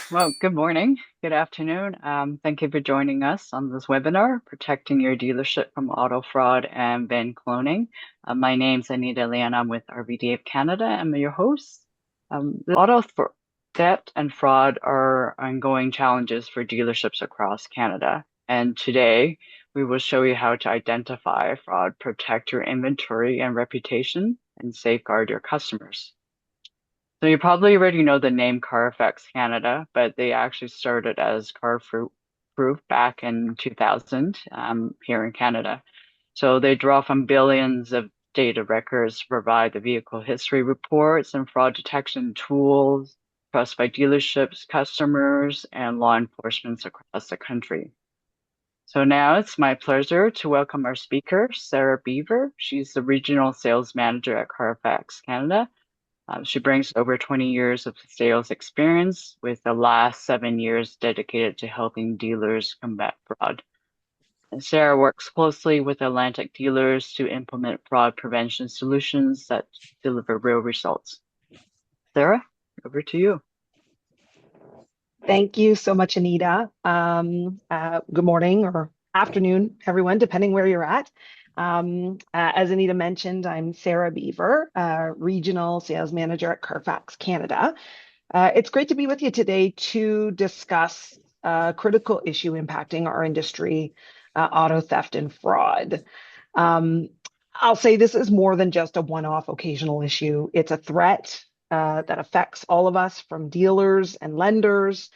Well, good morning, good afternoon. Thank you for joining us on this webinar, Protecting Your Dealership from Auto Fraud and VIN Cloning. My name's Anita Leon. I'm with RVD of Canada. I'm your host. Theft and fraud are ongoing challenges for dealerships across Canada. And today, we will show you how to identify fraud, protect your inventory and reputation, and safeguard your customers. So you probably already know the name CARFAX Canada, but they actually started as Proof back in 2000 here in Canada. So they draw from billions of data records to provide the vehicle history reports and fraud detection tools trusted by dealerships, customers, and law enforcement across the country. So now it's my pleasure to welcome our speaker, Sarah Beaver. She's the Regional Sales Manager at CARFAX Canada. She brings over 20 years of sales experience, with the last 7 years dedicated to helping dealers combat fraud. And Sarah works closely with Atlantic dealers to implement fraud prevention solutions that deliver real results. Sarah, over to you. Thank you so much, Anita. Good morning or afternoon, everyone, depending where you're at. As Anita mentioned, I'm Sarah Beaver, Regional Sales Manager at CARFAX Canada. It's great to be with you today to discuss a critical issue impacting our industry, auto theft and fraud. I'll say this is more than just a one-off occasional issue. It's a threat that affects all of us, from dealers and lenders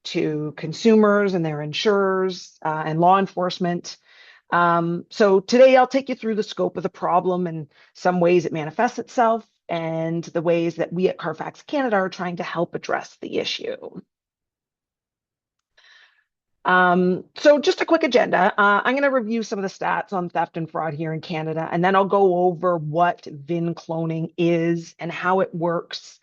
to consumers and their insurers and law enforcement. So today I'll take you through the scope of the problem and some ways it manifests itself and the ways that we at CARFAX Canada are trying to help address the issue. So just a quick agenda. I'm going to review some of the stats on theft and fraud here in Canada, and then I'll go over what VIN cloning is and how it works.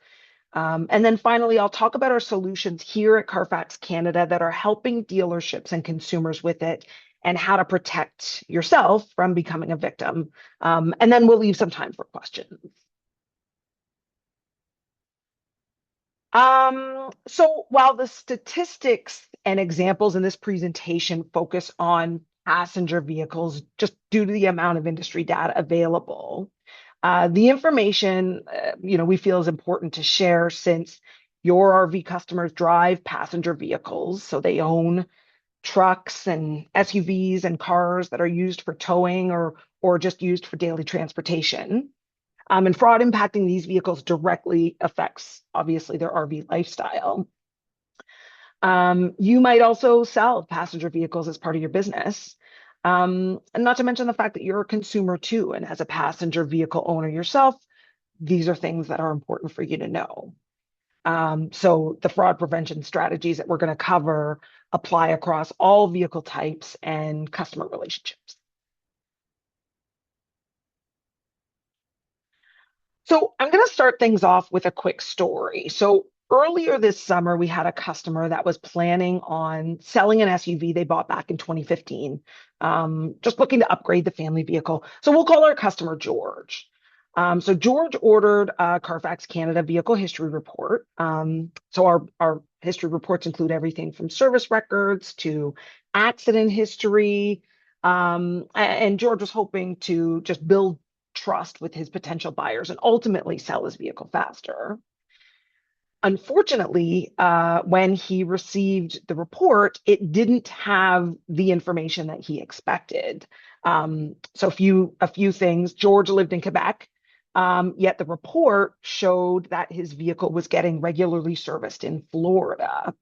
And then finally, I'll talk about our solutions here at CARFAX Canada that are helping dealerships and consumers with it, and how to protect yourself from becoming a victim. And then we'll leave some time for questions. So while the statistics and examples in this presentation focus on passenger vehicles, just due to the amount of industry data available, the information, we feel is important to share, since your RV customers drive passenger vehicles, so they own trucks and SUVs and cars that are used for towing or just used for daily transportation. And fraud impacting these vehicles directly affects, obviously, their RV lifestyle. You might also sell passenger vehicles as part of your business. And not to mention the fact that you're a consumer too, and as a passenger vehicle owner yourself, these are things that are important for you to know. So the fraud prevention strategies that we're going to cover apply across all vehicle types and customer relationships. So I'm going to start things off with a quick story. So earlier this summer, we had a customer that was planning on selling an SUV they bought back in 2015, just looking to upgrade the family vehicle. So we'll call our customer George. So George ordered a CARFAX Canada vehicle history report. So our history reports include everything from service records to accident history. And George was hoping to just build trust with his potential buyers and ultimately sell his vehicle faster. Unfortunately, when he received the report, it didn't have the information that he expected. So a few things. George lived in Quebec, yet the report showed that his vehicle was getting regularly serviced in Florida.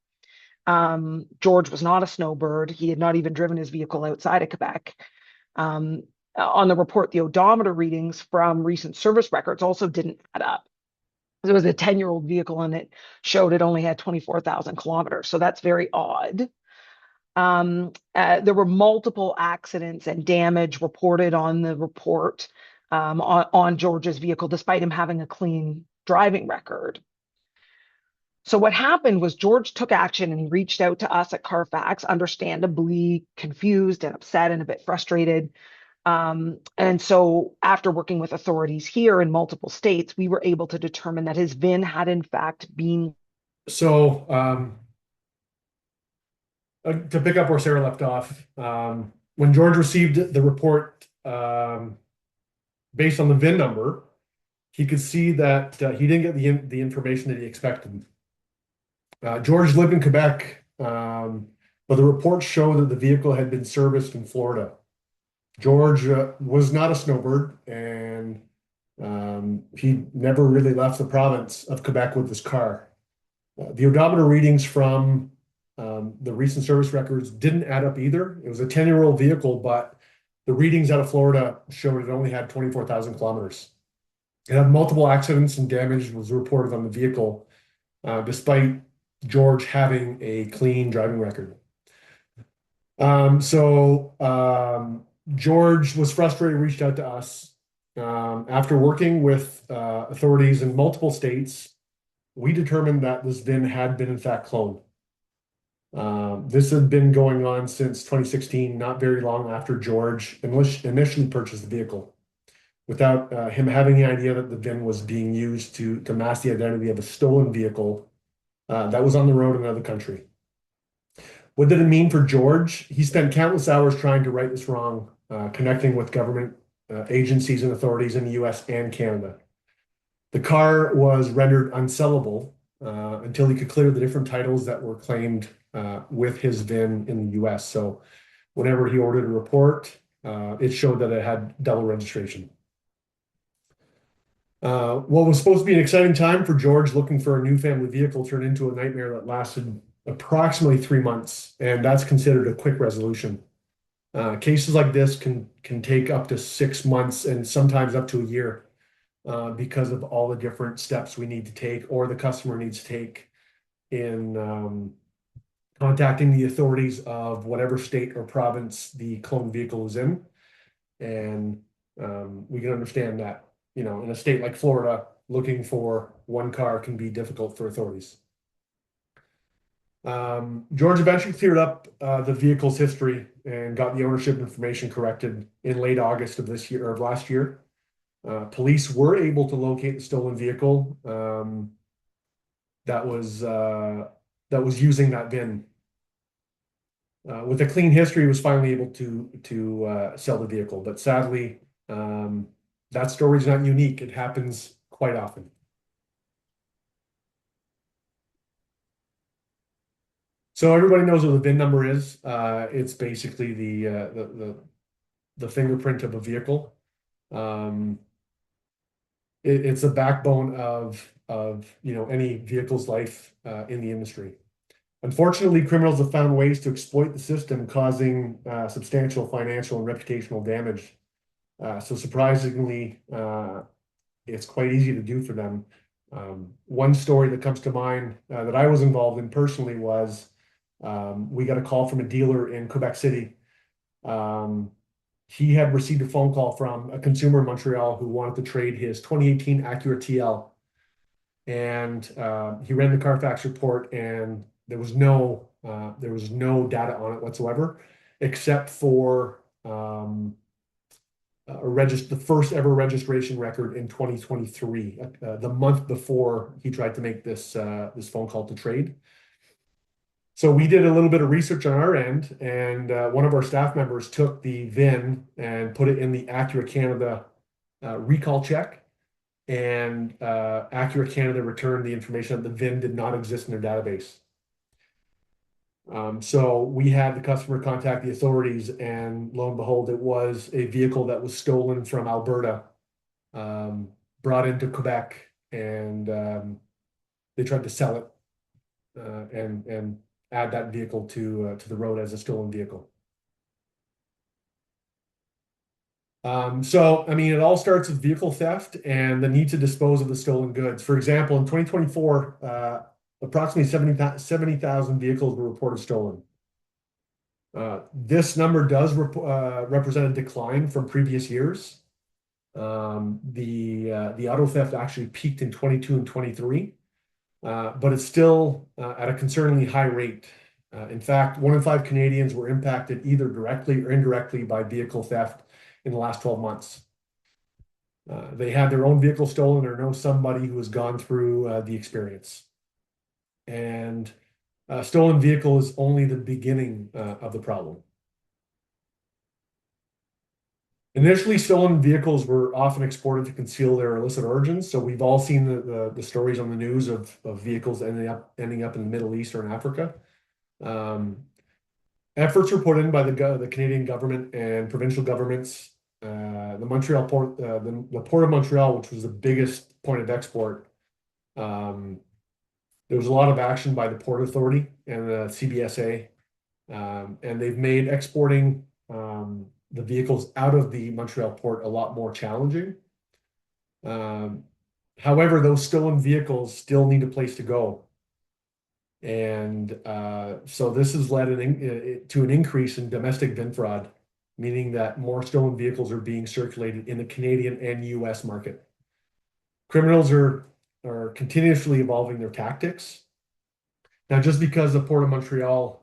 George was not a snowbird. He had not even driven his vehicle outside of Quebec. On the report, the odometer readings from recent service records also didn't add up. It was a 10-year-old vehicle, and it showed it only had 24,000 kilometers. So that's very odd. There were multiple accidents and damage reported on the report on George's vehicle, despite him having a clean driving record. So what happened was George took action, and he reached out to us at CARFAX, understandably confused and upset and a bit frustrated. And so after working with authorities here in multiple states, we were able to determine that his VIN had in fact been. So To pick up where Sarah left off, when George received the report based on the VIN number, he could see that he didn't get the information that he expected. George lived in Quebec, but the reports show that the vehicle had been serviced in Florida. George was not a snowbird, and he never really left the province of Quebec with his car. The odometer readings from the recent service records didn't add up either. It was a 10-year-old vehicle, but the readings out of Florida showed it only had 24,000 kilometers. It had multiple accidents and damage was reported on the vehicle, despite George having a clean driving record. George was frustrated, reached out to us. After working with authorities in multiple states, we determined that this VIN had been in fact cloned. This had been going on since 2016, not very long after George initially purchased the vehicle, without him having the idea that the VIN was being used to mask the identity of a stolen vehicle that was on the road in another country. What did it mean for George? He spent countless hours trying to right this wrong, connecting with government agencies and authorities in the US and Canada. The car was rendered unsellable until he could clear the different titles that were claimed with his VIN in the US. So whenever he ordered a report, it showed that it had double registration. What was supposed to be an exciting time for George looking for a new family vehicle turned into a nightmare that lasted approximately 3 months, and that's considered a quick resolution. Cases like this can take up to 6 months and sometimes up to a year because of all the different steps we need to take or the customer needs to take in contacting the authorities of whatever state or province the cloned vehicle is in. And we can understand that, in a state like Florida, looking for one car can be difficult for authorities. George eventually cleared up the vehicle's history and got the ownership information corrected in late August of this year, or of last year. Police were able to locate the stolen vehicle that was using that VIN. With a clean history, he was finally able to sell the vehicle. But sadly, that story is not unique. It happens quite often. So everybody knows what the VIN number is. It's basically the fingerprint of a vehicle. It's a backbone of any vehicle's life in the industry. Unfortunately, criminals have found ways to exploit the system, causing substantial financial and reputational damage. So surprisingly, it's quite easy to do for them. One story that comes to mind that I was involved in personally was we got a call from a dealer in Quebec City. He had received a phone call from a consumer in Montreal who wanted to trade his 2018 Acura TL. And he ran the CARFAX report, and there was no data on it whatsoever, except for the first ever registration record in 2023, the month before he tried to make this phone call to trade. So we did a little bit of research on our end, and one of our staff members took the VIN and put it in the Acura Canada recall check. And Acura Canada returned the information that the VIN did not exist in their database. So we had the customer contact the authorities, and lo and behold, it was a vehicle that was stolen from Alberta, brought into Quebec, and they tried to sell it and add that vehicle to the road as a stolen vehicle. It all starts with vehicle theft and the need to dispose of the stolen goods. For example, in 2024, approximately 70,000 vehicles were reported stolen. This number does represent a decline from previous years. The auto theft actually peaked in 22 and 23, but it's still at a concerningly high rate. In fact, 1 in 5 Canadians were impacted either directly or indirectly by vehicle theft in the last 12 months. They had their own vehicle stolen or know somebody who has gone through the experience. And A stolen vehicle is only the beginning of the problem. Initially, stolen vehicles were often exported to conceal their illicit origins. So we've all seen the stories on the news of vehicles ending up in the Middle East or in Africa. Um, Efforts were put in by the Canadian government and provincial governments. The Montreal port, the Port of Montreal, which was the biggest point of export, um, there was a lot of action by the Port Authority and the CBSA, and they've made exporting the vehicles out of the Montreal port a lot more challenging. Um, However, those stolen vehicles still need a place to go. And so this has led to an increase in domestic VIN fraud, meaning that more stolen vehicles are being circulated in the Canadian and US market. Criminals are continuously evolving their tactics. Now, just because the Port of Montreal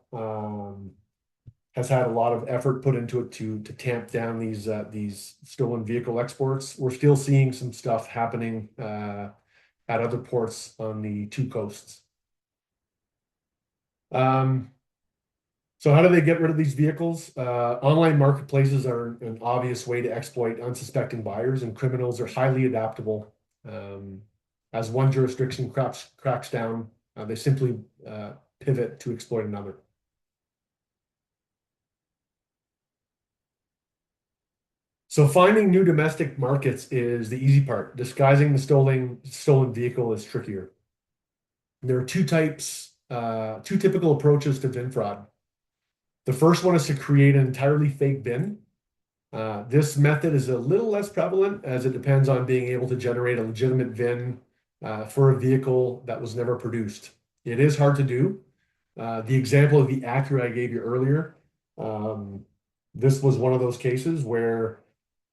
has had a lot of effort put into it to tamp down these stolen vehicle exports, we're still seeing some stuff happening at other ports on the two coasts. So how do they get rid of these vehicles? Online marketplaces are an obvious way to exploit unsuspecting buyers, and criminals are highly adaptable. As one jurisdiction cracks down, they simply pivot to exploit another. So finding new domestic markets is the easy part. Disguising the stolen vehicle is trickier. There are two typical approaches to VIN fraud. The first one is to create an entirely fake VIN. This method is a little less prevalent as it depends on being able to generate a legitimate VIN for a vehicle that was never produced. It is hard to do. The example of the Acura I gave you earlier, this was one of those cases where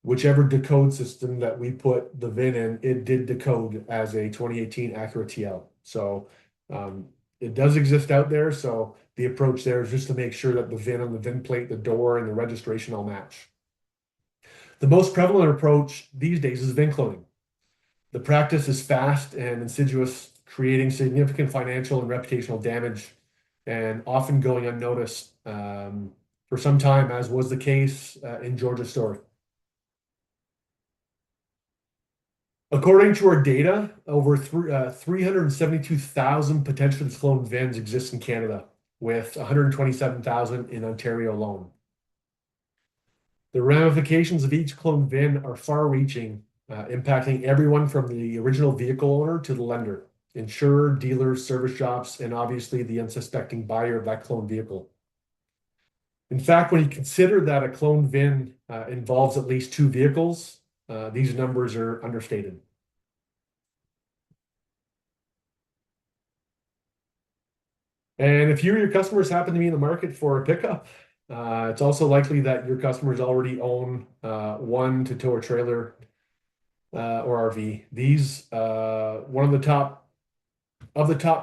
whichever decode system that we put the VIN in, it did decode as a 2018 Acura TL. So it does exist out there. So the approach there is just to make sure that the VIN on the VIN plate, the door, and the registration all match. The most prevalent approach these days is VIN cloning. The practice is fast and insidious, creating significant financial and reputational damage, and often going unnoticed for some time, as was the case in Georgia's story. According to our data, over 372,000 potentially cloned VINs exist in Canada, with 127,000 in Ontario alone. The ramifications of each cloned VIN are far-reaching, impacting everyone from the original vehicle owner to the lender, insurer, dealers, service shops, and obviously the unsuspecting buyer of that cloned vehicle. In fact, when you consider that a cloned VIN involves at least two vehicles, these numbers are understated. And if you or your customers happen to be in the market for a pickup, it's also likely that your customers already own one to tow a trailer or RV. These one of the top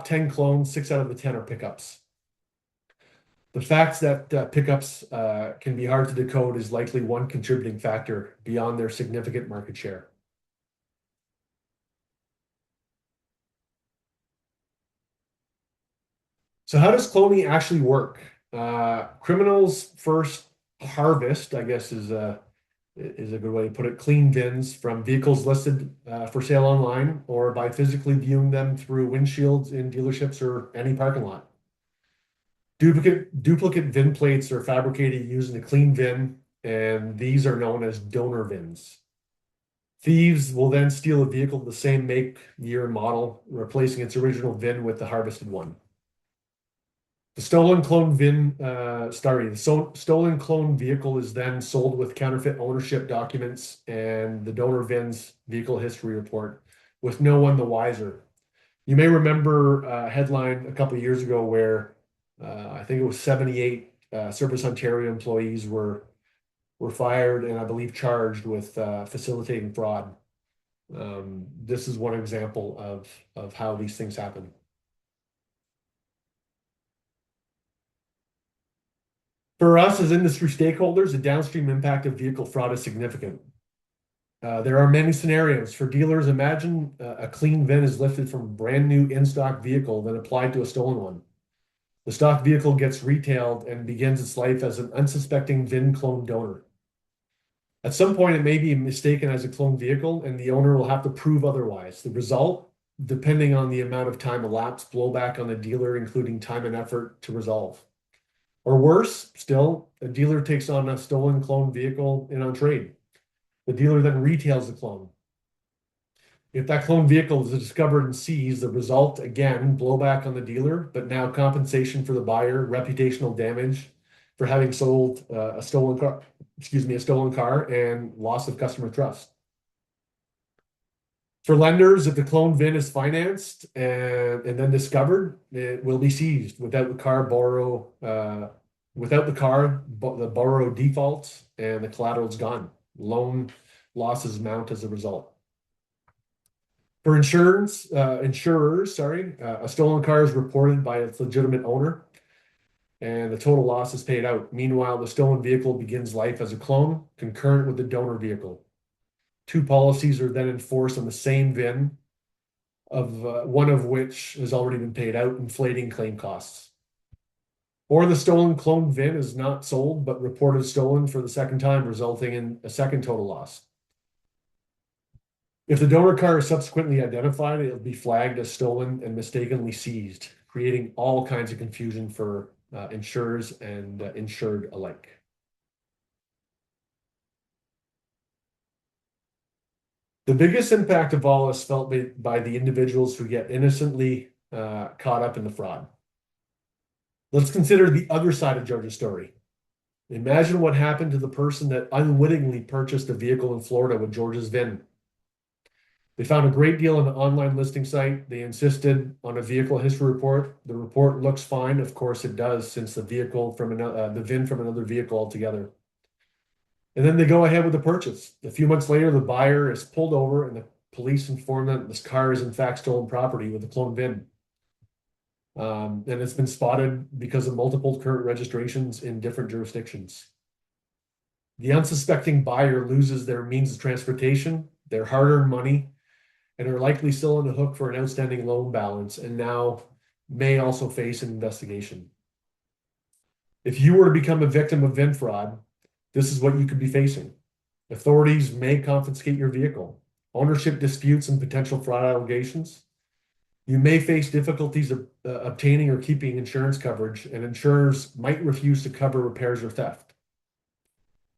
10 clones, 6 out of the 10 are pickups. The fact that pickups can be hard to decode is likely one contributing factor beyond their significant market share. So how does cloning actually work? Criminals first harvest, I guess is a good way to put it, clean VINs from vehicles listed for sale online or by physically viewing them through windshields in dealerships or any parking lot. Duplicate VIN plates are fabricated using a clean VIN, and these are known as donor VINs. Thieves will then steal a vehicle of the same make, year, and model, replacing its original VIN with the harvested one. The stolen clone vehicle is then sold with counterfeit ownership documents and the donor VIN's vehicle history report, with no one the wiser. You may remember a headline a couple of years ago where I think it was 78 Service Ontario employees were fired and I believe charged with facilitating fraud. This is one example of how these things happen. For us as industry stakeholders, the downstream impact of vehicle fraud is significant. There are many scenarios. For dealers, imagine a clean VIN is lifted from a brand new in-stock vehicle then applied to a stolen one. The stock vehicle gets retailed and begins its life as an unsuspecting VIN clone donor. At some point, it may be mistaken as a cloned vehicle, and the owner will have to prove otherwise. The result, depending on the amount of time elapsed, blowback on the dealer, including time and effort to resolve. Or worse still, a dealer takes on a stolen cloned vehicle in on trade. The dealer then retails the clone. If that cloned vehicle is discovered and seized, the result, again, blowback on the dealer, but now compensation for the buyer, reputational damage for having sold a stolen car, and loss of customer trust. For lenders, if the clone VIN is financed and then discovered, it will be seized without the car, the borrow defaults and the collateral is gone. Loan losses mount as a result. For insurers, a stolen car is reported by its legitimate owner, and the total loss is paid out. Meanwhile, the stolen vehicle begins life as a clone, concurrent with the donor vehicle. Two policies are then enforced on the same VIN, one of which has already been paid out, inflating claim costs. Or the stolen cloned VIN is not sold, but reported stolen for the second time, resulting in a second total loss. If the donor car is subsequently identified, it'll be flagged as stolen and mistakenly seized, creating all kinds of confusion for insurers and insured alike. The biggest impact of all is felt by the individuals who get innocently caught up in the fraud. Let's consider the other side of George's story. Imagine what happened to the person that unwittingly purchased a vehicle in Florida with George's VIN. They found a great deal on an online listing site. They insisted on a vehicle history report. The report looks fine. Of course it does, since the VIN from another vehicle altogether. And then they go ahead with the purchase. A few months later, the buyer is pulled over and the police inform them that this car is in fact stolen property with a clone VIN. And it's been spotted because of multiple current registrations in different jurisdictions. The unsuspecting buyer loses their means of transportation, their hard-earned money, and are likely still on the hook for an outstanding loan balance, and now may also face an investigation. If you were to become a victim of VIN fraud, this is what you could be facing. Authorities may confiscate your vehicle, ownership disputes and potential fraud allegations. You may face difficulties of obtaining or keeping insurance coverage, and insurers might refuse to cover repairs or theft.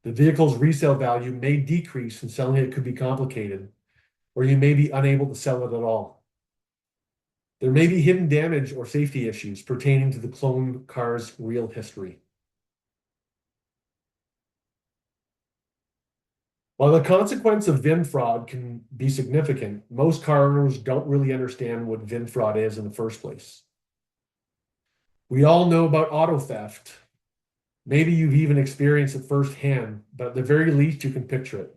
The vehicle's resale value may decrease, and selling it could be complicated, or you may be unable to sell it at all. There may be hidden damage or safety issues pertaining to the cloned car's real history. While the consequence of VIN fraud can be significant, most car owners don't really understand what VIN fraud is in the first place. We all know about auto theft. Maybe you've even experienced it firsthand, but at the very least, you can picture it.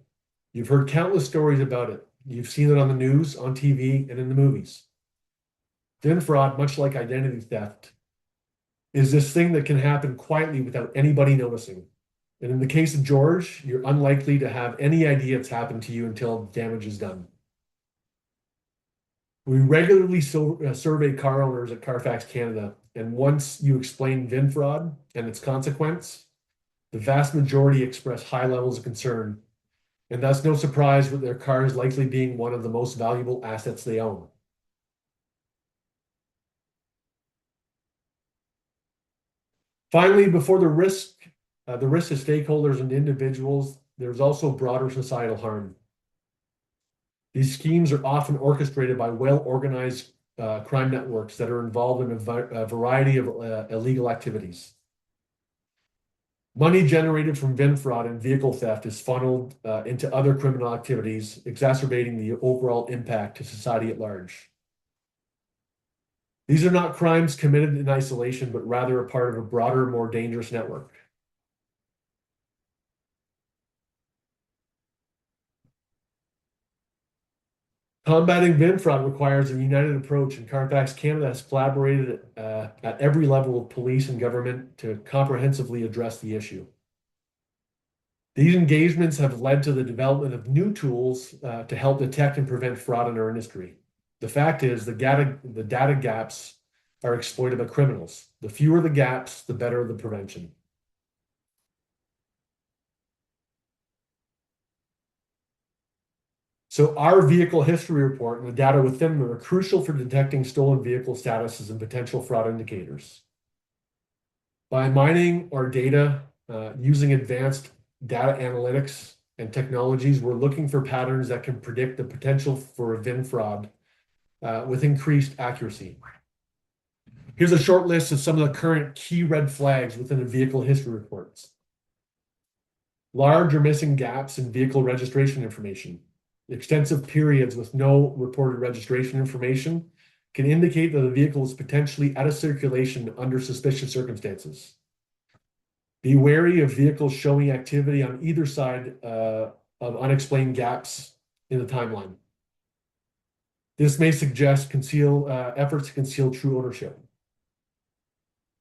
You've heard countless stories about it. You've seen it on the news, on TV, and in the movies. VIN fraud, much like identity theft, is this thing that can happen quietly without anybody noticing. And in the case of George, you're unlikely to have any idea it's happened to you until damage is done. We regularly survey car owners at CARFAX Canada, and once you explain VIN fraud and its consequence, the vast majority express high levels of concern, and that's no surprise with their cars likely being one of the most valuable assets they own. Finally, before the risk to stakeholders and individuals, there's also broader societal harm. These schemes are often orchestrated by well-organized crime networks that are involved in a variety of illegal activities. Money generated from VIN fraud and vehicle theft is funneled into other criminal activities, exacerbating the overall impact to society at large. These are not crimes committed in isolation, but rather a part of a broader, more dangerous network. Combating VIN fraud requires a united approach, and CARFAX Canada has collaborated at every level of police and government to comprehensively address the issue. These engagements have led to the development of new tools to help detect and prevent fraud in our industry. The fact is, the data gaps are exploited by criminals. The fewer the gaps, the better the prevention. So our vehicle history report and the data within them are crucial for detecting stolen vehicle statuses and potential fraud indicators. By mining our data using advanced data analytics and technologies, we're looking for patterns that can predict the potential for a VIN fraud with increased accuracy. Here's a short list of some of the current key red flags within the vehicle history reports. Large or missing gaps in vehicle registration information. Extensive periods with no reported registration information can indicate that the vehicle is potentially out of circulation under suspicious circumstances. Be wary of vehicles showing activity on either side of unexplained gaps in the timeline. This may suggest efforts to conceal true ownership.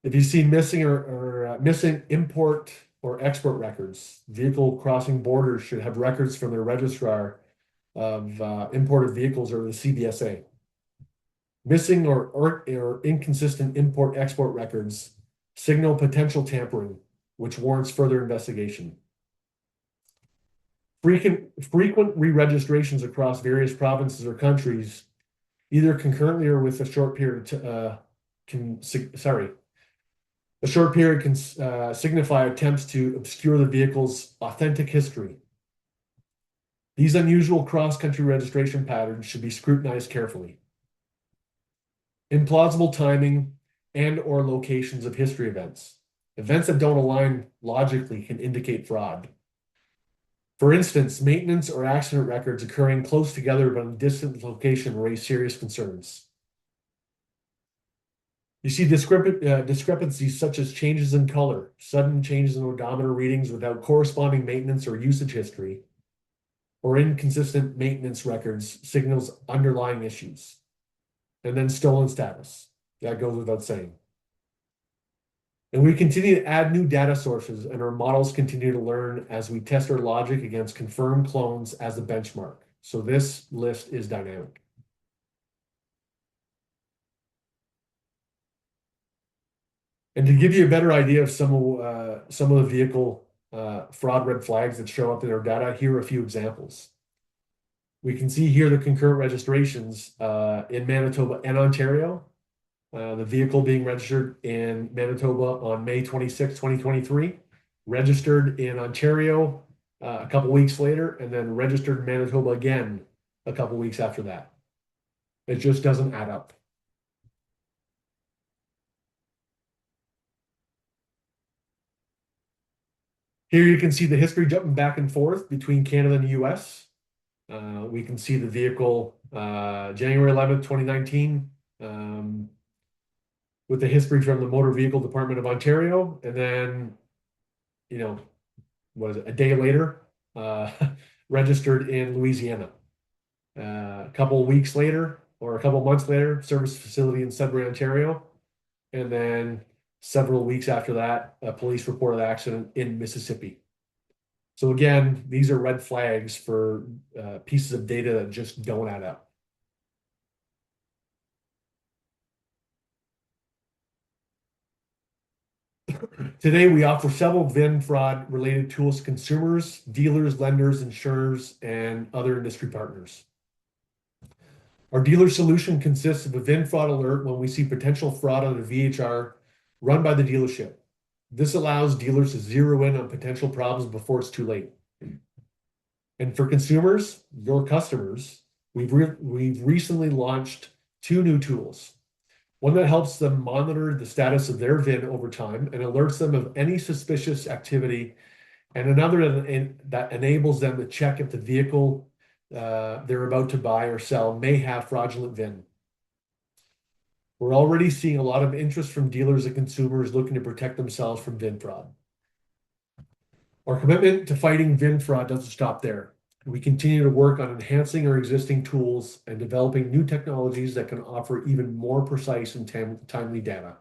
If you see missing or missing import or export records, vehicle crossing borders should have records from their registrar of imported vehicles or the CBSA. Missing or inconsistent import-export records signal potential tampering, which warrants further investigation. Frequent re-registrations across various provinces or countries, either concurrently or with a short period, can signify attempts to obscure the vehicle's authentic history. These unusual cross-country registration patterns should be scrutinized carefully. Implausible timing and/or locations of history events. Events that don't align logically can indicate fraud. For instance, maintenance or accident records occurring close together but in a distant location raise serious concerns. You see discrepancies such as changes in color, sudden changes in odometer readings without corresponding maintenance or usage history, or inconsistent maintenance records signals underlying issues. And then stolen status. That goes without saying. And we continue to add new data sources, and our models continue to learn as we test our logic against confirmed clones as a benchmark. So this list is dynamic. And to give you a better idea of some of the vehicle fraud red flags that show up in our data, here are a few examples. We can see here the concurrent registrations in Manitoba and Ontario. The vehicle being registered in Manitoba on May 26, 2023, registered in Ontario a couple weeks later, and then registered in Manitoba again a couple weeks after that. It just doesn't add up. Here you can see the history jumping back and forth between Canada and the US. We can see the vehicle January 11th, 2019, with the history from the Motor Vehicle Department of Ontario. And then, a day later, registered in Louisiana. A couple weeks later, or a couple months later, service facility in Sudbury, Ontario. And then several weeks after that, a police reported accident in Mississippi. So again, these are red flags for pieces of data that just don't add up. Today, we offer several VIN fraud-related tools to consumers, dealers, lenders, insurers, and other industry partners. Our dealer solution consists of a VIN fraud alert when we see potential fraud on a VHR run by the dealership. This allows dealers to zero in on potential problems before it's too late. And for consumers, your customers, we've recently launched 2 new tools. One that helps them monitor the status of their VIN over time and alerts them of any suspicious activity, and another that enables them to check if the vehicle they're about to buy or sell may have fraudulent VIN. We're already seeing a lot of interest from dealers and consumers looking to protect themselves from VIN fraud. Our commitment to fighting VIN fraud doesn't stop there. We continue to work on enhancing our existing tools and developing new technologies that can offer even more precise and timely data.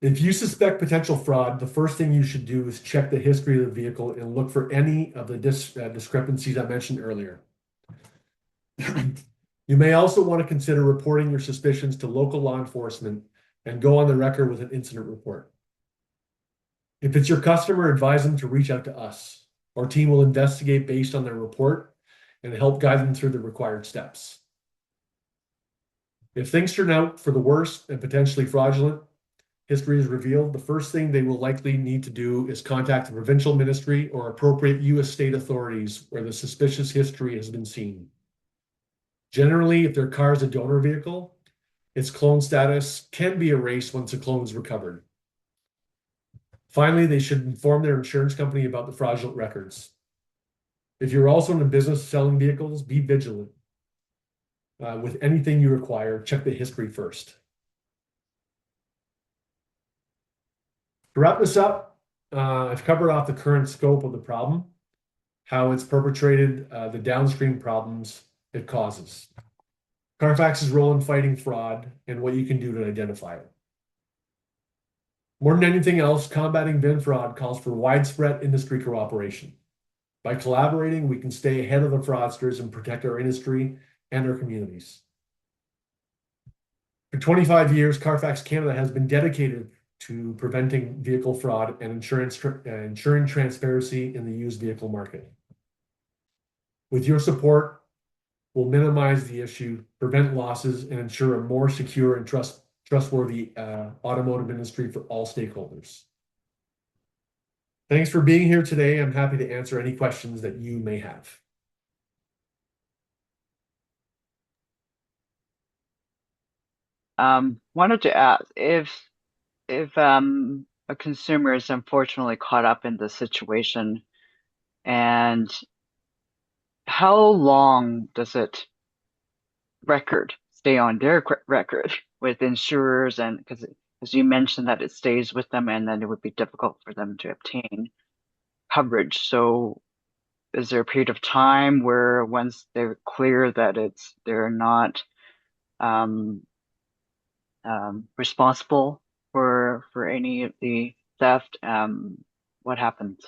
If you suspect potential fraud, the first thing you should do is check the history of the vehicle and look for any of the discrepancies I mentioned earlier. You may also want to consider reporting your suspicions to local law enforcement and go on the record with an incident report. If it's your customer, advise them to reach out to us. Our team will investigate based on their report and help guide them through the required steps. If things turn out for the worst and potentially fraudulent, history is revealed, the first thing they will likely need to do is contact the provincial ministry or appropriate U.S. state authorities where the suspicious history has been seen. Generally, if their car is a donor vehicle, its clone status can be erased once a clone is recovered. Finally, they should inform their insurance company about the fraudulent records. If you're also in the business of selling vehicles, be vigilant. With anything you require, check the history first. To wrap this up, I've covered off the current scope of the problem, how it's perpetrated, the downstream problems it causes, CARFAX's role in fighting fraud, and what you can do to identify it. More than anything else, combating VIN fraud calls for widespread industry cooperation. By collaborating, we can stay ahead of the fraudsters and protect our industry and our communities. For 25 years, CARFAX Canada has been dedicated to preventing vehicle fraud and ensuring transparency in the used vehicle market. With your support, we'll minimize the issue, prevent losses, and ensure a more secure and trustworthy automotive industry for all stakeholders. Thanks for being here today. I'm happy to answer any questions that you may have. Wanted to ask if a consumer is unfortunately caught up in the situation, and how long does it record stay on their record with insurers, and because as you mentioned that it stays with them and then it would be difficult for them to obtain coverage. So is there a period of time where once they're clear that they're not um, responsible for any of the theft, what happens?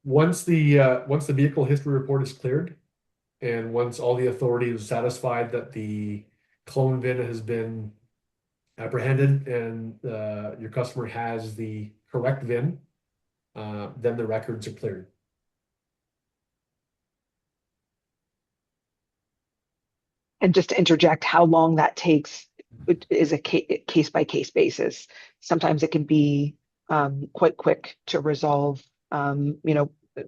Once the vehicle history report is cleared, and once all the authority is satisfied that the clone VIN has been apprehended and your customer has the correct VIN, then the records are cleared. And just to interject, how long that takes is a case by case basis. Sometimes it can be quite quick to resolve.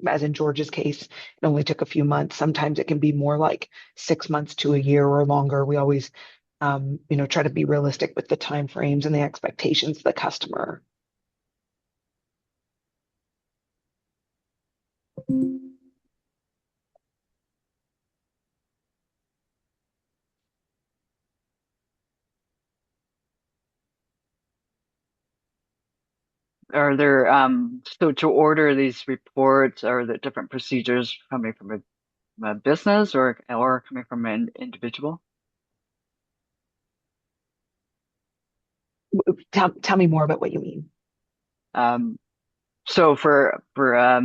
As in George's case, it only took a few months. Sometimes it can be more like 6 months to a year or longer. We always, try to be realistic with the timeframes and the expectations of the customer. Are there so to order these reports, are there different procedures coming from a business or coming from an individual? Tell me more about what you mean. Um, so for a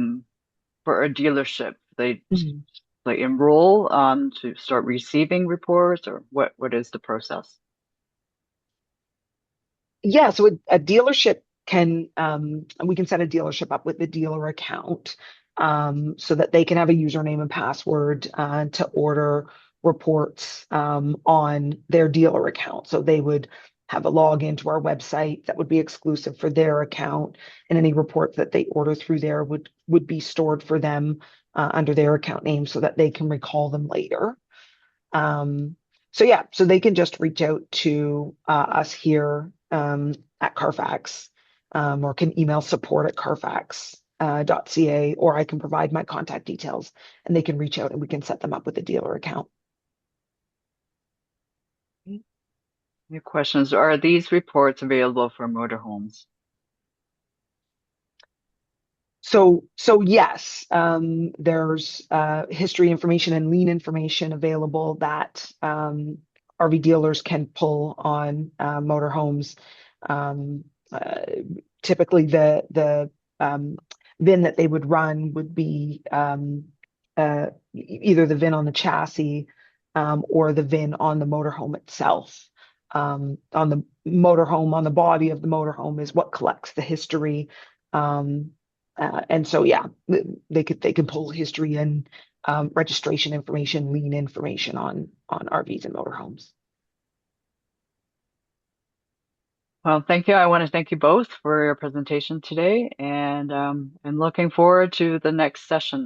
dealership, they Mhm. like enroll to start receiving reports, or what is the process? Yeah, so a dealership can we can set a dealership up with the dealer account so that they can have a username and password to order reports on their dealer account. So they would have a login to our website that would be exclusive for their account, and any reports that they order through there would be stored for them under their account name so that they can recall them later. Um, so yeah, so they can just reach out to us here at CARFAX, or can email support@carfax.ca, or I can provide my contact details and they can reach out and we can set them up with a dealer account. Any questions? Are these reports available for motorhomes? So yes, there's history information and lien information available that RV dealers can pull on motorhomes. Um, uh, Typically, the VIN that they would run would be either the VIN on the chassis or the VIN on the motorhome itself. On the motorhome, on the body of the motorhome is what collects the history. And so, yeah, they can pull history and registration information, lien information on RVs and motorhomes. Well, thank you. I want to thank you both for your presentation today, and looking forward to the next session.